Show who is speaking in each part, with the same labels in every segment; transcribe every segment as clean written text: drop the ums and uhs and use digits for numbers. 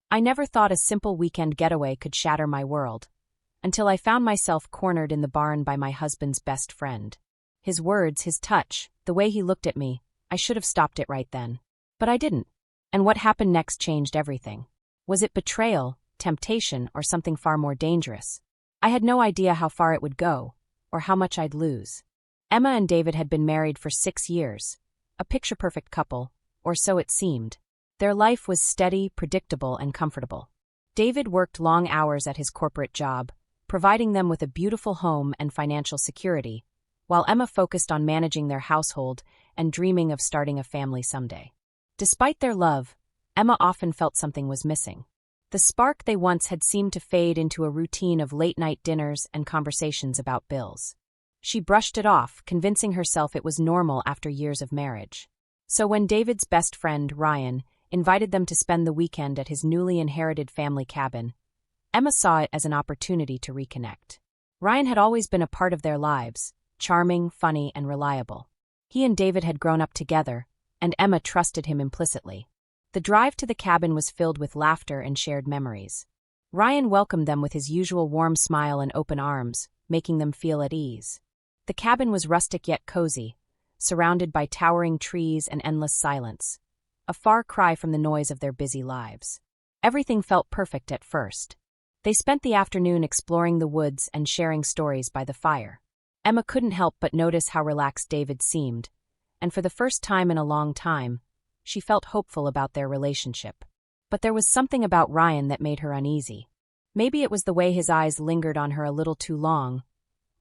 Speaker 1: I never thought a simple weekend getaway could shatter my world, until I found myself cornered in the barn by my husband's best friend. His words, his touch, the way he looked at me, I should have stopped it right then. But I didn't. And what happened next changed everything. Was it betrayal, temptation, or something far more dangerous? I had no idea how far it would go, or how much I'd lose. Emma and David had been married for 6 years, a picture-perfect couple, or so it seemed. Their life was steady, predictable, and comfortable. David worked long hours at his corporate job, providing them with a beautiful home and financial security, while Emma focused on managing their household and dreaming of starting a family someday. Despite their love, Emma often felt something was missing. The spark they once had seemed to fade into a routine of late-night dinners and conversations about bills. She brushed it off, convincing herself it was normal after years of marriage. So when David's best friend, Ryan, invited them to spend the weekend at his newly inherited family cabin, Emma saw it as an opportunity to reconnect. Ryan had always been a part of their lives, charming, funny, and reliable. He and David had grown up together, and Emma trusted him implicitly. The drive to the cabin was filled with laughter and shared memories. Ryan welcomed them with his usual warm smile and open arms, making them feel at ease. The cabin was rustic yet cozy, surrounded by towering trees and endless silence, a far cry from the noise of their busy lives. Everything felt perfect at first. They spent the afternoon exploring the woods and sharing stories by the fire. Emma couldn't help but notice how relaxed David seemed, and for the first time in a long time, she felt hopeful about their relationship. But there was something about Ryan that made her uneasy. Maybe it was the way his eyes lingered on her a little too long,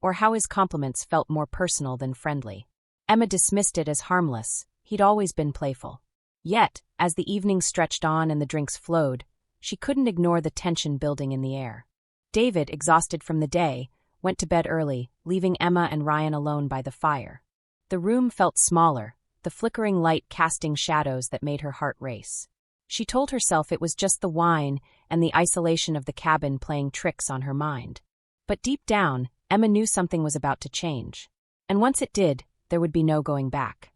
Speaker 1: or how his compliments felt more personal than friendly. Emma dismissed it as harmless. He'd always been playful. Yet, as the evening stretched on and the drinks flowed, she couldn't ignore the tension building in the air. David, exhausted from the day, went to bed early, leaving Emma and Ryan alone by the fire. The room felt smaller, the flickering light casting shadows that made her heart race. She told herself it was just the wine and the isolation of the cabin playing tricks on her mind. But deep down, Emma knew something was about to change. And once it did, there would be no going back.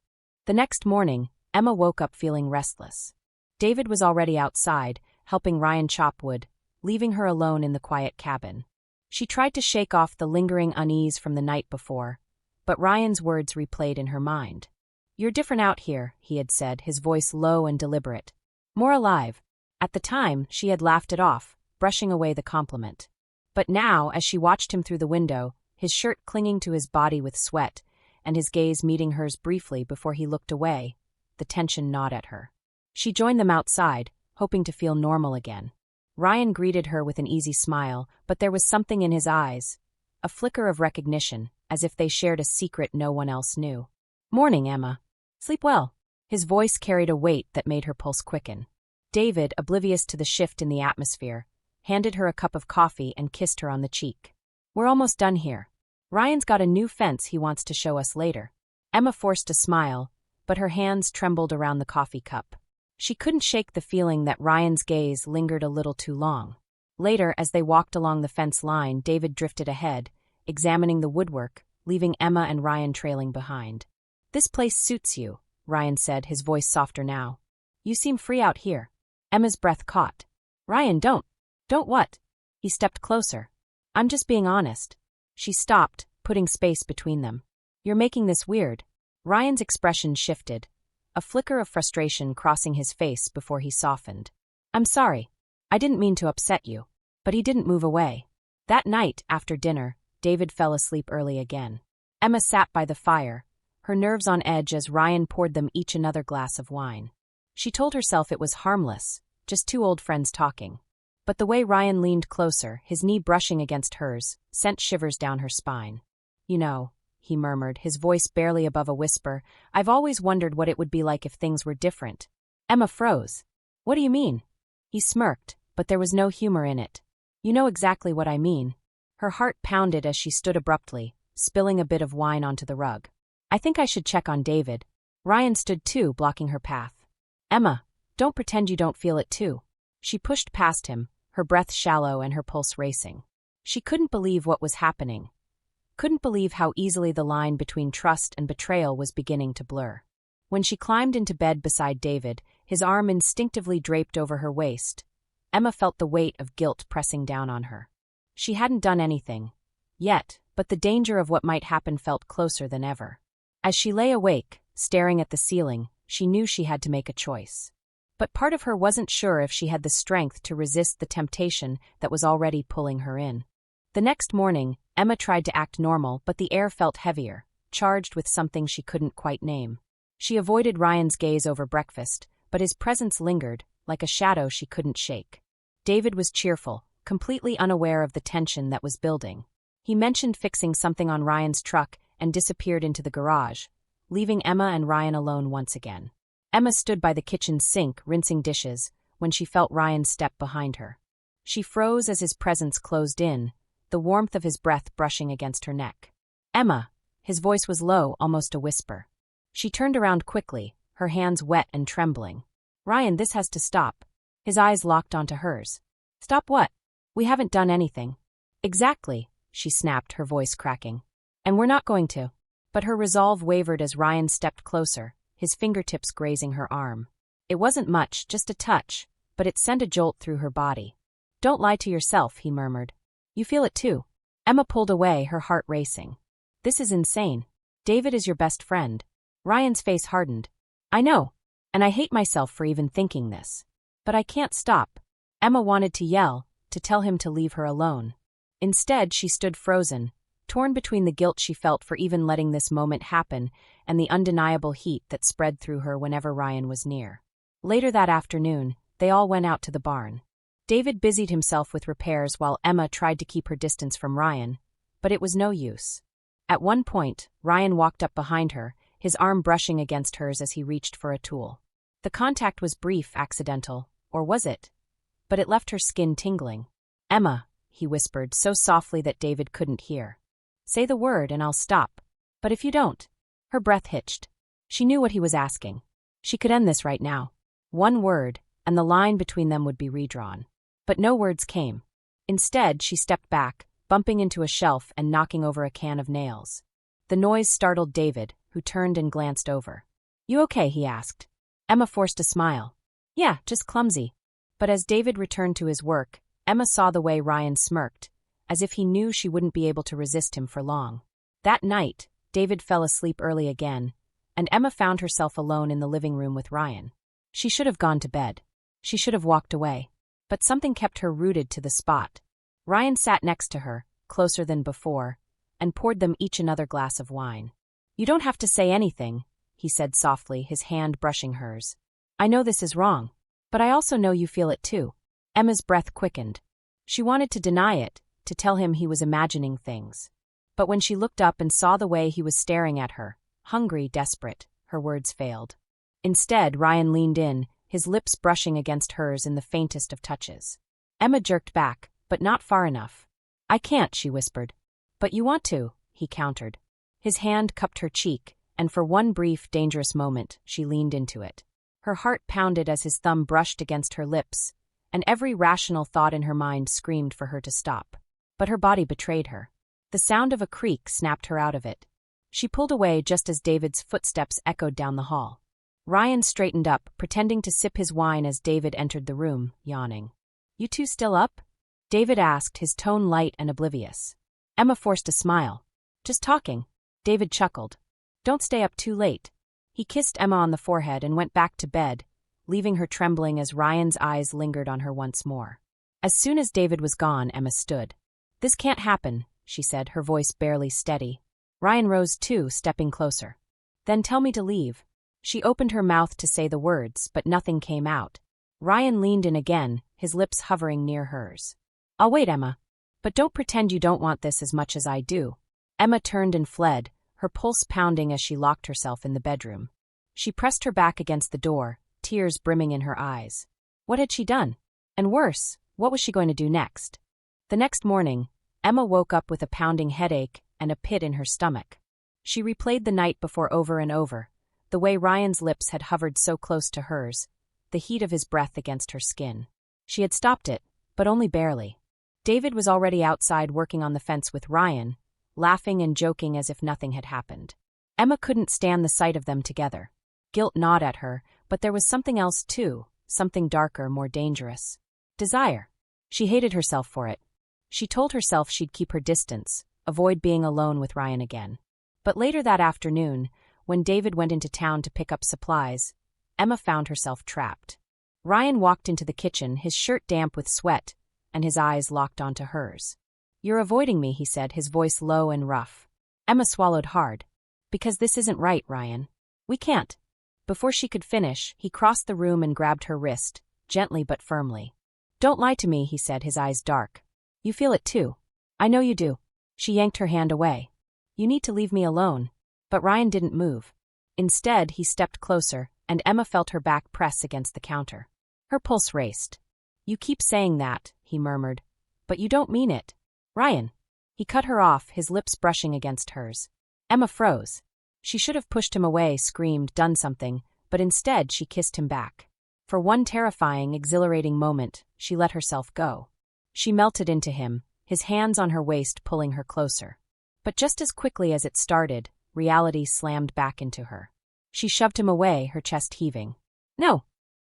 Speaker 1: The next morning, Emma woke up feeling restless. David was already outside, helping Ryan chop wood, leaving her alone in the quiet cabin. She tried to shake off the lingering unease from the night before, but Ryan's words replayed in her mind. "You're different out here," he had said, his voice low and deliberate. More alive. At the time, she had laughed it off, brushing away the compliment. But now, as she watched him through the window, his shirt clinging to his body with sweat, and his gaze meeting hers briefly before he looked away, the tension gnawed at her. She joined them outside, hoping to feel normal again. Ryan greeted her with an easy smile, but there was something in his eyes, a flicker of recognition, as if they shared a secret no one else knew. "Morning, Emma. Sleep well." His voice carried a weight that made her pulse quicken. David, oblivious to the shift in the atmosphere, handed her a cup of coffee and kissed her on the cheek. "We're almost done here. Ryan's got a new fence he wants to show us later." Emma forced a smile, but her hands trembled around the coffee cup. She couldn't shake the feeling that Ryan's gaze lingered a little too long. Later, as they walked along the fence line, David drifted ahead, examining the woodwork, leaving Emma and Ryan trailing behind. "This place suits you," Ryan said, his voice softer now. "You seem free out here." Emma's breath caught. "Ryan, don't. Don't what?" He stepped closer. "I'm just being honest." She stopped, putting space between them. "You're making this weird." Ryan's expression shifted, a flicker of frustration crossing his face before he softened. "I'm sorry. I didn't mean to upset you." But he didn't move away. That night, after dinner, David fell asleep early again. Emma sat by the fire, her nerves on edge as Ryan poured them each another glass of wine. She told herself it was harmless, just two old friends talking. But the way Ryan leaned closer, his knee brushing against hers, sent shivers down her spine. "You know," he murmured, his voice barely above a whisper, "I've always wondered what it would be like if things were different." Emma froze. "What do you mean?" He smirked, but there was no humor in it. "You know exactly what I mean." Her heart pounded as she stood abruptly, spilling a bit of wine onto the rug. "I think I should check on David." Ryan stood too, blocking her path. "Emma, don't pretend you don't feel it too." She pushed past him, her breath shallow and her pulse racing. She couldn't believe what was happening. Couldn't believe how easily the line between trust and betrayal was beginning to blur. When she climbed into bed beside David, his arm instinctively draped over her waist, Emma felt the weight of guilt pressing down on her. She hadn't done anything yet, but the danger of what might happen felt closer than ever. As she lay awake, staring at the ceiling, she knew she had to make a choice. But part of her wasn't sure if she had the strength to resist the temptation that was already pulling her in. The next morning, Emma tried to act normal, but the air felt heavier, charged with something she couldn't quite name. She avoided Ryan's gaze over breakfast, but his presence lingered, like a shadow she couldn't shake. David was cheerful, completely unaware of the tension that was building. He mentioned fixing something on Ryan's truck and disappeared into the garage, leaving Emma and Ryan alone once again. Emma stood by the kitchen sink, rinsing dishes, when she felt Ryan's step behind her. She froze as his presence closed in, the warmth of his breath brushing against her neck. "Emma!" His voice was low, almost a whisper. She turned around quickly, her hands wet and trembling. "Ryan, this has to stop." His eyes locked onto hers. "Stop what? We haven't done anything." "Exactly," she snapped, her voice cracking. "And we're not going to." But her resolve wavered as Ryan stepped closer, his fingertips grazing her arm. It wasn't much, just a touch, but it sent a jolt through her body. "Don't lie to yourself," he murmured. "You feel it too." Emma pulled away, her heart racing. "This is insane. David is your best friend." Ryan's face hardened. "I know, and I hate myself for even thinking this. But I can't stop." Emma wanted to yell, to tell him to leave her alone. Instead, she stood frozen, torn between the guilt she felt for even letting this moment happen and the undeniable heat that spread through her whenever Ryan was near. Later that afternoon, they all went out to the barn. David busied himself with repairs while Emma tried to keep her distance from Ryan, but it was no use. At one point, Ryan walked up behind her, his arm brushing against hers as he reached for a tool. The contact was brief, accidental, or was it? But it left her skin tingling. "Emma," he whispered so softly that David couldn't hear. "Say the word and I'll stop. But if you don't..." Her breath hitched. She knew what he was asking. She could end this right now. One word, and the line between them would be redrawn. But no words came. Instead, she stepped back, bumping into a shelf and knocking over a can of nails. The noise startled David, who turned and glanced over. "You okay?" he asked. Emma forced a smile. "Yeah, just clumsy." But as David returned to his work, Emma saw the way Ryan smirked, as if he knew she wouldn't be able to resist him for long. That night, David fell asleep early again, and Emma found herself alone in the living room with Ryan. She should have gone to bed. She should have walked away. But something kept her rooted to the spot. Ryan sat next to her, closer than before, and poured them each another glass of wine. "You don't have to say anything," he said softly, his hand brushing hers. "I know this is wrong, but I also know you feel it too." Emma's breath quickened. She wanted to deny it, to tell him he was imagining things. But when she looked up and saw the way he was staring at her, hungry, desperate, her words failed. Instead, Ryan leaned in, his lips brushing against hers in the faintest of touches. Emma jerked back, but not far enough. "I can't," she whispered. "But you want to," he countered. His hand cupped her cheek, and for one brief, dangerous moment, she leaned into it. Her heart pounded as his thumb brushed against her lips, and every rational thought in her mind screamed for her to stop. But her body betrayed her. The sound of a creak snapped her out of it. She pulled away just as David's footsteps echoed down the hall. Ryan straightened up, pretending to sip his wine as David entered the room, yawning. "You two still up?" David asked, his tone light and oblivious. Emma forced a smile. "Just talking." David chuckled. "Don't stay up too late." He kissed Emma on the forehead and went back to bed, leaving her trembling as Ryan's eyes lingered on her once more. As soon as David was gone, Emma stood. "This can't happen," she said, her voice barely steady. Ryan rose too, stepping closer. "Then tell me to leave." She opened her mouth to say the words, but nothing came out. Ryan leaned in again, his lips hovering near hers. "I'll wait, Emma. But don't pretend you don't want this as much as I do." Emma turned and fled, her pulse pounding as she locked herself in the bedroom. She pressed her back against the door, tears brimming in her eyes. What had she done? And worse, what was she going to do next? The next morning, Emma woke up with a pounding headache and a pit in her stomach. She replayed the night before over and over, the way Ryan's lips had hovered so close to hers, the heat of his breath against her skin. She had stopped it, but only barely. David was already outside working on the fence with Ryan, laughing and joking as if nothing had happened. Emma couldn't stand the sight of them together. Guilt gnawed at her, but there was something else too, something darker, more dangerous. Desire. She hated herself for it. She told herself she'd keep her distance, avoid being alone with Ryan again. But later that afternoon, when David went into town to pick up supplies, Emma found herself trapped. Ryan walked into the kitchen, his shirt damp with sweat, and his eyes locked onto hers. "You're avoiding me," he said, his voice low and rough. Emma swallowed hard. "Because this isn't right, Ryan. We can't." Before she could finish, he crossed the room and grabbed her wrist, gently but firmly. "Don't lie to me," he said, his eyes dark. "You feel it too. I know you do." She yanked her hand away. "You need to leave me alone." But Ryan didn't move. Instead, he stepped closer, and Emma felt her back press against the counter. Her pulse raced. "You keep saying that," he murmured. "But you don't mean it." "Ryan." He cut her off, his lips brushing against hers. Emma froze. She should have pushed him away, screamed, done something, but instead she kissed him back. For one terrifying, exhilarating moment, she let herself go. She melted into him, his hands on her waist pulling her closer. But just as quickly as it started, reality slammed back into her. She shoved him away, her chest heaving. "No."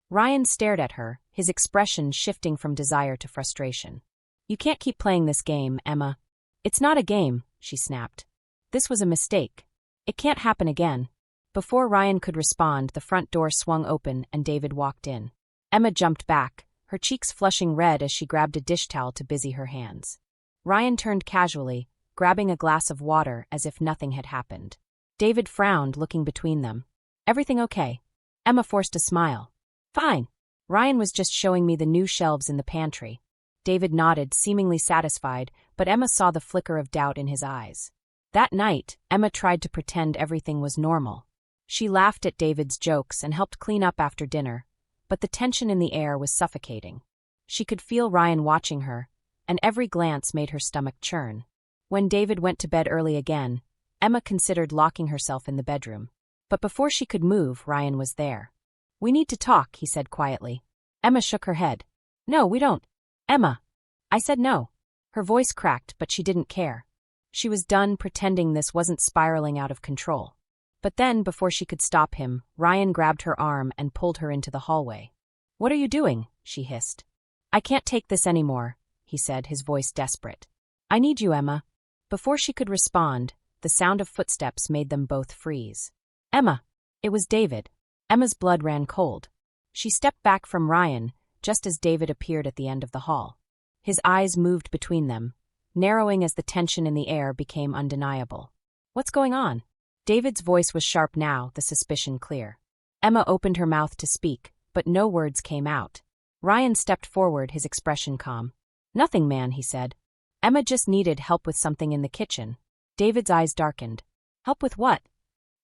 Speaker 1: Ryan stared at her, his expression shifting from desire to frustration. "You can't keep playing this game, Emma." "It's not a game," she snapped. "This was a mistake. It can't happen again." Before Ryan could respond, the front door swung open and David walked in. Emma jumped back, her cheeks flushing red as she grabbed a dish towel to busy her hands. Ryan turned casually, grabbing a glass of water as if nothing had happened. David frowned, looking between them. "Everything okay?" Emma forced a smile. "Fine. Ryan was just showing me the new shelves in the pantry." David nodded, seemingly satisfied, but Emma saw the flicker of doubt in his eyes. That night, Emma tried to pretend everything was normal. She laughed at David's jokes and helped clean up after dinner, but the tension in the air was suffocating. She could feel Ryan watching her, and every glance made her stomach churn. When David went to bed early again, Emma considered locking herself in the bedroom. But before she could move, Ryan was there. "We need to talk," he said quietly. Emma shook her head. "No, we don't." "Emma." "I said no." Her voice cracked, but she didn't care. She was done pretending this wasn't spiraling out of control. But then, before she could stop him, Ryan grabbed her arm and pulled her into the hallway. "What are you doing?" she hissed. "I can't take this anymore," he said, his voice desperate. "I need you, Emma." Before she could respond, the sound of footsteps made them both freeze. "Emma!" It was David. Emma's blood ran cold. She stepped back from Ryan, just as David appeared at the end of the hall. His eyes moved between them, narrowing as the tension in the air became undeniable. "What's going on?" David's voice was sharp now, the suspicion clear. Emma opened her mouth to speak, but no words came out. Ryan stepped forward, his expression calm. "Nothing, man," he said. Emma just needed help with something in the kitchen. David's eyes darkened. "Help with what?"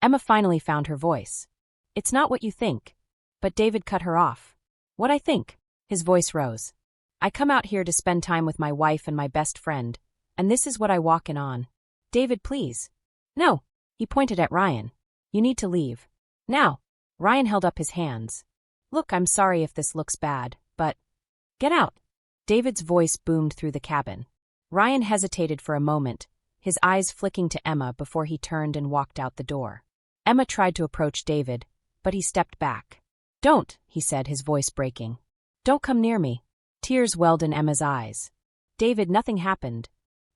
Speaker 1: Emma finally found her voice. "It's not what you think." But David cut her off. "What I think?" His voice rose. "I come out here to spend time with my wife and my best friend, and this is what I walk in on." "David, please." "No." He pointed at Ryan. "You need to leave. Now." Ryan held up his hands. "Look, I'm sorry if this looks bad, but get out." David's voice boomed through the cabin. Ryan hesitated for a moment, his eyes flicking to Emma before he turned and walked out the door. Emma tried to approach David, but he stepped back. "Don't," he said, his voice breaking. "Don't come near me." Tears welled in Emma's eyes. "David, nothing happened."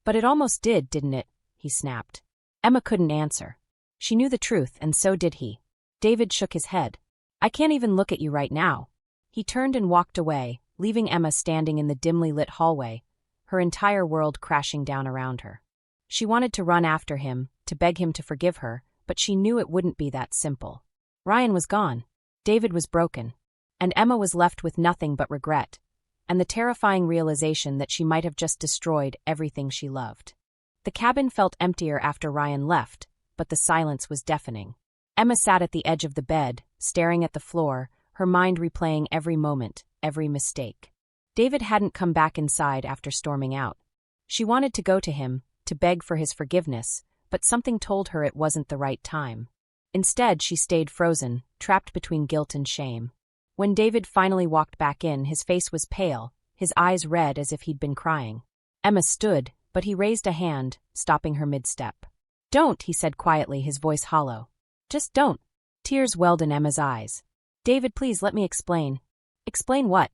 Speaker 1: "But it almost did, didn't it?" he snapped. Emma couldn't answer. She knew the truth, and so did he. David shook his head. "I can't even look at you right now." He turned and walked away, leaving Emma standing in the dimly lit hallway, her entire world crashing down around her. She wanted to run after him, to beg him to forgive her, but she knew it wouldn't be that simple. Ryan was gone. David was broken. And Emma was left with nothing but regret, and the terrifying realization that she might have just destroyed everything she loved. The cabin felt emptier after Ryan left, but the silence was deafening. Emma sat at the edge of the bed, staring at the floor, her mind replaying every moment, every mistake. David hadn't come back inside after storming out. She wanted to go to him, to beg for his forgiveness, but something told her it wasn't the right time. Instead, she stayed frozen, trapped between guilt and shame. When David finally walked back in, his face was pale, his eyes red as if he'd been crying. Emma stood, but he raised a hand, stopping her mid-step. "Don't," he said quietly, his voice hollow. "Just don't." Tears welled in Emma's eyes. "David, please let me explain." "Explain what?"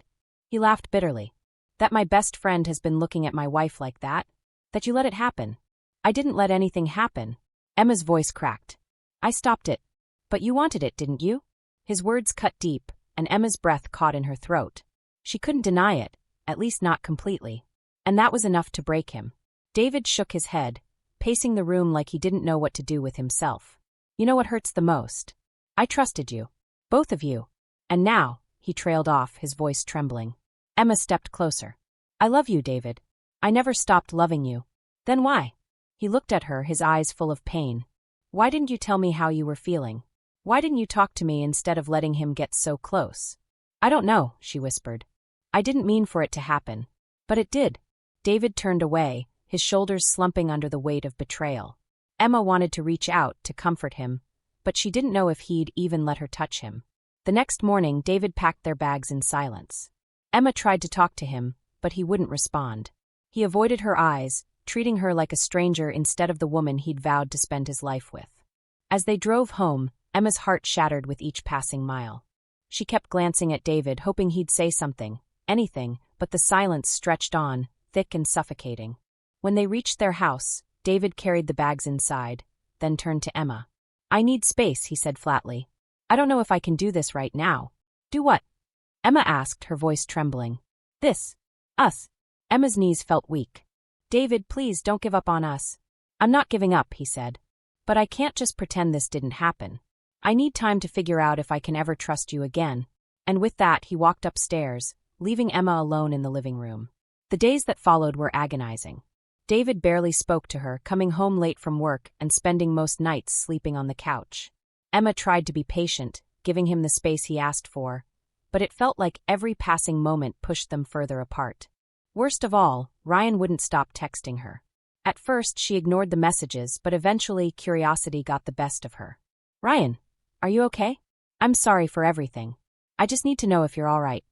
Speaker 1: He laughed bitterly. That my best friend has been looking at my wife like that? That you let it happen?" "I didn't let anything happen." Emma's voice cracked. "I stopped it. But you wanted it, didn't you?" His words cut deep, and Emma's breath caught in her throat. She couldn't deny it, at least not completely. And that was enough to break him. David shook his head, pacing the room like he didn't know what to do with himself. "You know what hurts the most? I trusted you. Both of you. And now," he trailed off, his voice trembling. Emma stepped closer. "I love you, David. I never stopped loving you." "Then why?" He looked at her, his eyes full of pain. "Why didn't you tell me how you were feeling? Why didn't you talk to me instead of letting him get so close?" "I don't know," she whispered. "I didn't mean for it to happen. But it did." David turned away, his shoulders slumping under the weight of betrayal. Emma wanted to reach out to comfort him, but she didn't know if he'd even let her touch him. The next morning, David packed their bags in silence. Emma tried to talk to him, but he wouldn't respond. He avoided her eyes, treating her like a stranger instead of the woman he'd vowed to spend his life with. As they drove home, Emma's heart shattered with each passing mile. She kept glancing at David, hoping he'd say something, anything, but the silence stretched on, thick and suffocating. When they reached their house, David carried the bags inside, then turned to Emma. "I need space," he said flatly. "I don't know if I can do this right now." "Do what?" Emma asked, her voice trembling. "This. Us." Emma's knees felt weak. "David, please don't give up on us." "I'm not giving up," he said. "But I can't just pretend this didn't happen. I need time to figure out if I can ever trust you again." And with that, he walked upstairs, leaving Emma alone in the living room. The days that followed were agonizing. David barely spoke to her, coming home late from work and spending most nights sleeping on the couch. Emma tried to be patient, giving him the space he asked for, but it felt like every passing moment pushed them further apart. Worst of all, Ryan wouldn't stop texting her. At first, she ignored the messages, but eventually curiosity got the best of her. "Ryan, are you okay? I'm sorry for everything. I just need to know if you're all right."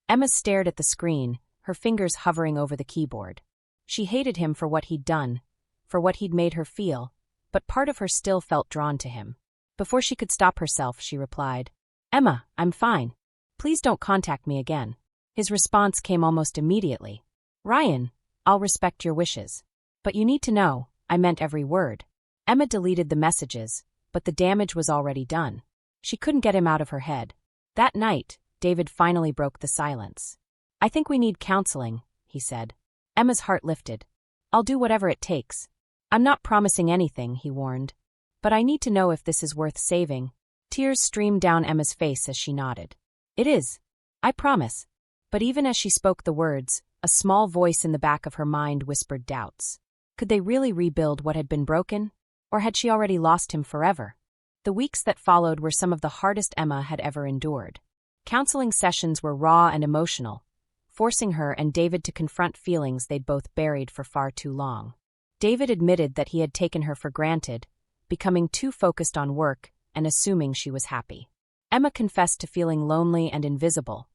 Speaker 1: Emma stared at the screen, her fingers hovering over the keyboard. She hated him for what he'd done, for what he'd made her feel, but part of her still felt drawn to him. Before she could stop herself, she replied, "Emma, I'm fine. Please don't contact me again." His response came almost immediately. "Ryan, I'll respect your wishes. But you need to know, I meant every word." Emma deleted the messages, but the damage was already done. She couldn't get him out of her head. That night, David finally broke the silence. "I think we need counseling," he said. Emma's heart lifted. "I'll do whatever it takes. I'm not promising anything," he warned. "But I need to know if this is worth saving." Tears streamed down Emma's face as she nodded. "It is. I promise." But even as she spoke the words, a small voice in the back of her mind whispered doubts. Could they really rebuild what had been broken? Or had she already lost him forever? The weeks that followed were some of the hardest Emma had ever endured. Counseling sessions were raw and emotional, forcing her and David to confront feelings they'd both buried for far too long. David admitted that he had taken her for granted, becoming too focused on work and assuming she was happy. Emma confessed to feeling lonely and invisible,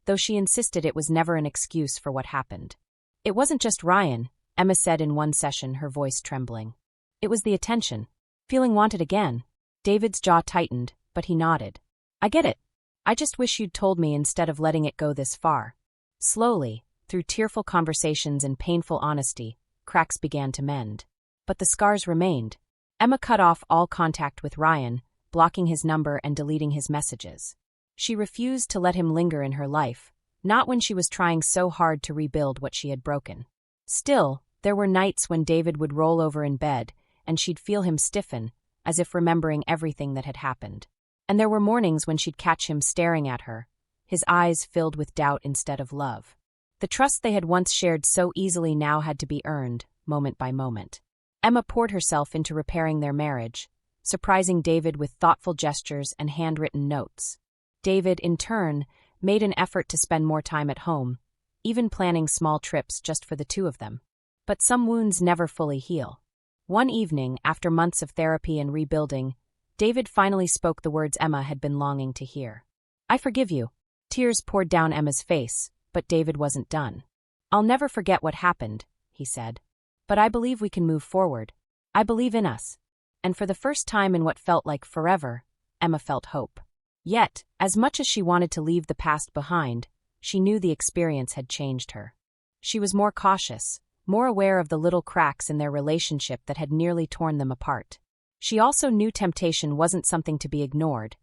Speaker 1: though she insisted it was never an excuse for what happened. "It wasn't just Ryan," Emma said in one session, her voice trembling. "It was the attention. Feeling wanted again." David's jaw tightened, but he nodded. "I get it. I just wish you'd told me instead of letting it go this far." Slowly, through tearful conversations and painful honesty, cracks began to mend. But the scars remained. Emma cut off all contact with Ryan, blocking his number and deleting his messages. She refused to let him linger in her life, not when she was trying so hard to rebuild what she had broken. Still, there were nights when David would roll over in bed, and she'd feel him stiffen, as if remembering everything that had happened. And there were mornings when she'd catch him staring at her, his eyes filled with doubt instead of love. The trust they had once shared so easily now had to be earned, moment by moment. Emma poured herself into repairing their marriage, surprising David with thoughtful gestures and handwritten notes. David, in turn, made an effort to spend more time at home, even planning small trips just for the two of them. But some wounds never fully heal. One evening, after months of therapy and rebuilding, David finally spoke the words Emma had been longing to hear. "I forgive you." Tears poured down Emma's face, but David wasn't done. "I'll never forget what happened," he said. "But I believe we can move forward. I believe in us." And for the first time in what felt like forever, Emma felt hope. Yet, as much as she wanted to leave the past behind, she knew the experience had changed her. She was more cautious, more aware of the little cracks in their relationship that had nearly torn them apart. She also knew temptation wasn't something to be ignored.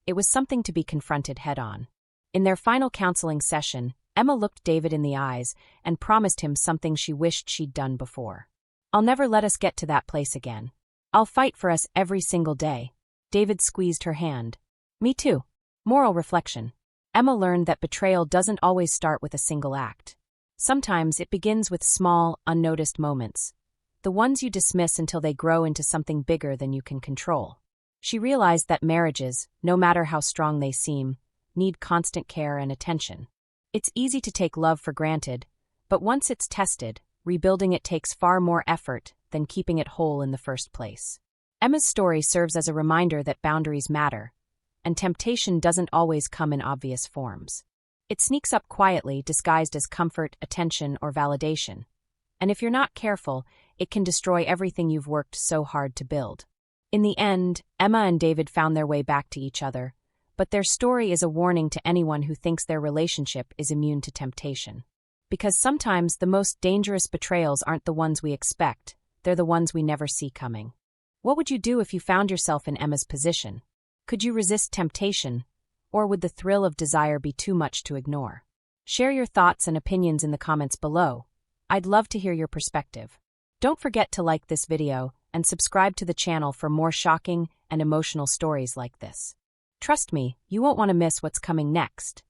Speaker 1: It was something to be confronted head-on. In their final counseling session, Emma looked David in the eyes and promised him something she wished she'd done before. "I'll never let us get to that place again. I'll fight for us every single day." David squeezed her hand. "Me too." Moral reflection. Emma learned that betrayal doesn't always start with a single act. Sometimes it begins with small, unnoticed moments, the ones you dismiss until they grow into something bigger than you can control. She realized that marriages, no matter how strong they seem, need constant care and attention. It's easy to take love for granted, but once it's tested, rebuilding it takes far more effort than keeping it whole in the first place. Emma's story serves as a reminder that boundaries matter, and temptation doesn't always come in obvious forms. It sneaks up quietly, disguised as comfort, attention, or validation. And if you're not careful, it can destroy everything you've worked so hard to build. In the end, Emma and David found their way back to each other, but their story is a warning to anyone who thinks their relationship is immune to temptation. Because sometimes the most dangerous betrayals aren't the ones we expect, they're the ones we never see coming. What would you do if you found yourself in Emma's position? Could you resist temptation, or would the thrill of desire be too much to ignore? Share your thoughts and opinions in the comments below. I'd love to hear your perspective. Don't forget to like this video and subscribe to the channel for more shocking and emotional stories like this. Trust me, you won't want to miss what's coming next.